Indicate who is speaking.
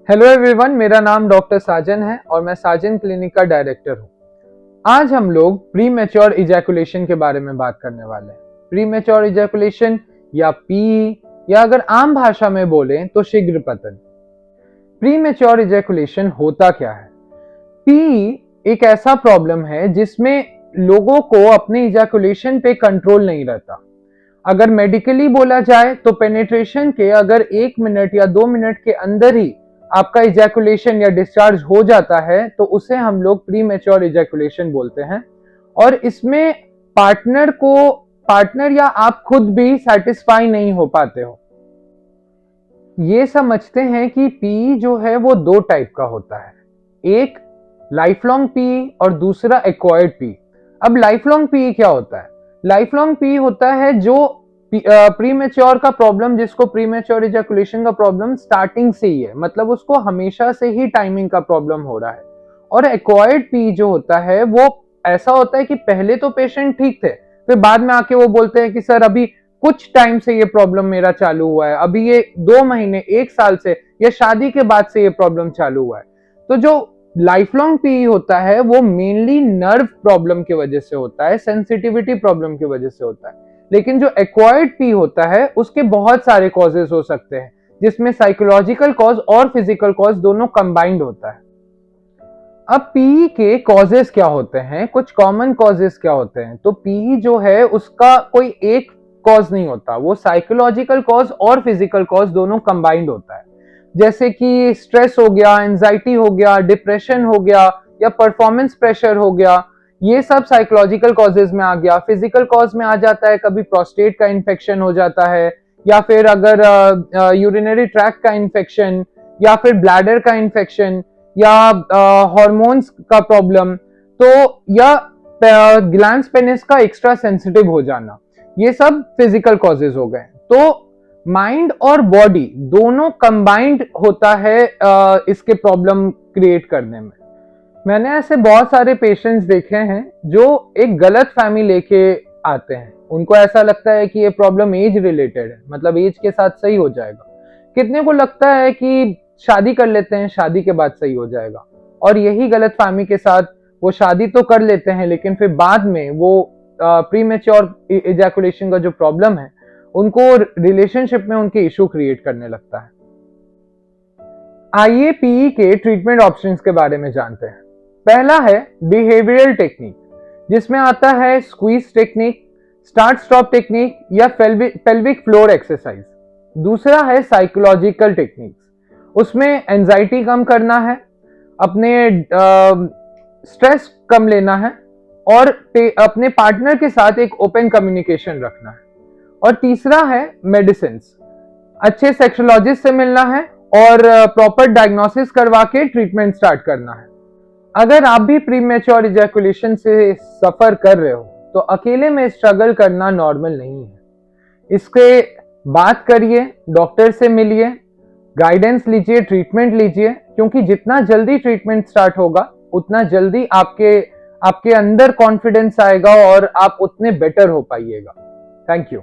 Speaker 1: Hello everyone, मेरा नाम doctor साजन है और मैं साजन क्लिनिक का डायरेक्टर हूँ। आज हम लोग प्री मैच्योर इजैकुलेशन के बारे में बात करने वाले हैं। प्री मैच्योर इजैकुलेशन या पी या अगर आम भाषा में बोलें तो शीघ्र पतन। प्री मैच्योर इजैकुलेशन होता क्या है? पी एक ऐसा प्रॉब्लम है जिसमें लोगों को अपने इजैकुलेशन पे कंट्रोल नहीं रहता। अगर मेडिकली बोला जाए तो पेनिट्रेशन के अगर 1 मिनट या 2 मिनट के अंदर ही आपका इजैकुलेशन या डिस्चार्ज हो जाता है तो उसे हम लोग प्री मैच्योर इजैकुलेशन बोलते हैं। और इसमें पार्टनर या आप खुद भी सेटिस्फाई नहीं हो पाते हो। ये समझते हैं कि पी जो है वो 2 टाइप का होता है, एक लाइफ लॉन्ग पी और दूसरा एक्वायर्ड पी। अब लाइफ लॉन्ग पी क्या होता है? लाइफ लॉन्ग पी होता है जो प्री मैच्योर का प्रॉब्लम, जिसको प्री मैच्योर इजैकुलेशन का प्रॉब्लम स्टार्टिंग से ही है, मतलब उसको हमेशा से ही टाइमिंग का प्रॉब्लम हो रहा है। और एक्वायर्ड पी जो होता है वो ऐसा होता है कि पहले तो पेशेंट ठीक थे, फिर बाद में आके वो बोलते हैं कि सर अभी कुछ टाइम से ये प्रॉब्लम मेरा चालू हुआ है, अभी ये 2 महीने 1 साल से या शादी के बाद से ये प्रॉब्लम चालू हुआ है। तो जो लाइफ लॉन्ग पी होता है वो मेनली नर्व प्रॉब्लम की वजह से होता है, सेंसिटिविटी प्रॉब्लम की वजह से होता है। लेकिन जो एक्वायर्ड पी होता है उसके बहुत सारे कॉजेस हो सकते हैं, जिसमें साइकोलॉजिकल कॉज और फिजिकल कॉज दोनों कंबाइंड होता है। अब पी के कॉजेस क्या होते हैं, कुछ कॉमन कॉजेस क्या होते हैं? तो पी जो है उसका कोई एक कॉज नहीं होता, वो साइकोलॉजिकल कॉज और फिजिकल कॉज दोनों कंबाइंड होता है। जैसे कि स्ट्रेस हो गया, एंजाइटी हो गया, डिप्रेशन हो गया या परफॉर्मेंस प्रेशर हो गया, ये सब साइकोलॉजिकल कॉजेज में आ गया। फिजिकल कॉज में आ जाता है, कभी प्रोस्टेट का इन्फेक्शन हो जाता है, या फिर अगर यूरिनरी ट्रैक्ट का इन्फेक्शन, या फिर ब्लैडर का इन्फेक्शन, या हार्मोन्स का प्रॉब्लम, तो या ग्लैंड्स पेनिस का एक्स्ट्रा सेंसिटिव हो जाना, ये सब फिजिकल कॉजेज हो गए। तो माइंड और बॉडी दोनों कंबाइंड होता है इसके प्रॉब्लम क्रिएट करने में। मैंने ऐसे बहुत सारे पेशेंट्स देखे हैं जो एक गलत फहमी लेके आते हैं। उनको ऐसा लगता है कि ये प्रॉब्लम एज रिलेटेड है, मतलब एज के साथ सही हो जाएगा। कितने को लगता है कि शादी कर लेते हैं, शादी के बाद सही हो जाएगा, और यही गलत फहमी के साथ वो शादी तो कर लेते हैं लेकिन फिर बाद में वो प्री मैच्योर इजैकुलेशन का जो प्रॉब्लम है उनको रिलेशनशिप में उनके इशू क्रिएट करने लगता है। आइए पीई के ट्रीटमेंट ऑप्शंस के बारे में जानते हैं। पहला है बिहेवियरल टेक्निक, जिसमें आता है squeeze technique, start stop technique या पेल्विक फ्लोर एक्सरसाइज। दूसरा है साइकोलॉजिकल टेक्निक्स, उसमें एंजाइटी कम करना है, अपने स्ट्रेस कम लेना है और अपने पार्टनर के साथ एक ओपन कम्युनिकेशन रखना है। और तीसरा है मेडिसिन, अच्छे सेक्सोलॉजिस्ट से मिलना है और प्रॉपर डायग्नोसिस करवा के ट्रीटमेंट स्टार्ट करना है। अगर आप भी प्री मैच्योर इजैकुलेशन से सफर कर रहे हो तो अकेले में स्ट्रगल करना नॉर्मल नहीं है। इसके बात करिए, डॉक्टर से मिलिए, गाइडेंस लीजिए, ट्रीटमेंट लीजिए, क्योंकि जितना जल्दी ट्रीटमेंट स्टार्ट होगा उतना जल्दी आपके अंदर कॉन्फिडेंस आएगा और आप उतने बेटर हो पाइएगा। Thank you.